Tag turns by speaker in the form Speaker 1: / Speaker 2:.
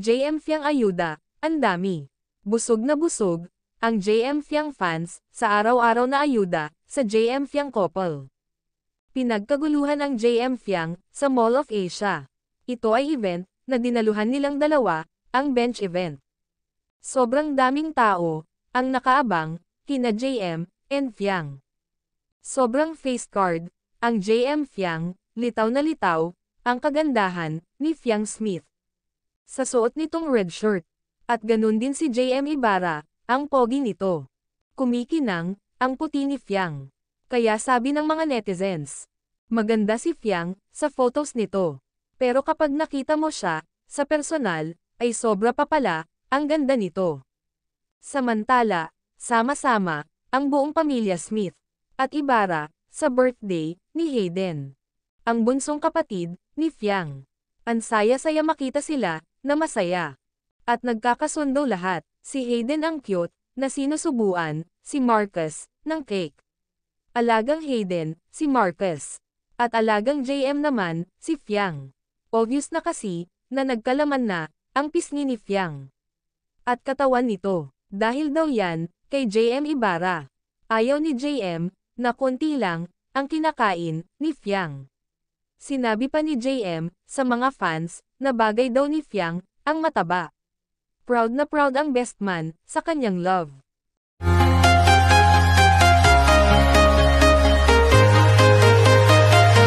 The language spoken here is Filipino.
Speaker 1: JM Fiang ayuda, ang dami. Busog na busog, ang JM Fiang fans, sa araw-araw na ayuda, sa JM Fiang couple. Pinagkaguluhan ang JM Fiang, sa Mall of Asia. Ito ay event, na dinaluhan nilang dalawa, ang bench event. Sobrang daming tao, ang nakaabang, kina JM, and Fiang. Sobrang face card, ang JM Fiang, litaw na litaw, ang kagandahan, ni Fiang Smith. Sa suot nitong red shirt. At ganun din si JM Ibarra, ang pogi nito. Kumikinang, ang puti ni Fiang. Kaya sabi ng mga netizens, maganda si Fiang, sa photos nito. Pero kapag nakita mo siya, sa personal, ay sobra pa pala, ang ganda nito. Samantala, sama-sama, ang buong pamilya Smith, at Ibarra, sa birthday, ni Hayden. Ang bunsong kapatid, ni Fiang. Ang saya-saya makita sila, na masaya. At nagkakasundo lahat, si Hayden ang cute, na sinusubuan, si Marcus, ng cake. Alagang Hayden, si Marcus. At alagang JM naman, si Fiang. Obvious na kasi, na nagkalaman na, ang pisngi ni Fiang. At katawan nito, dahil daw yan, kay JM Ibarra. Ayaw ni JM, na konti lang, ang kinakain, ni Fiang. Sinabi pa ni JM, sa mga fans, na bagay daw ni Fiang, ang mataba. Proud na proud ang best man, sa kanyang love.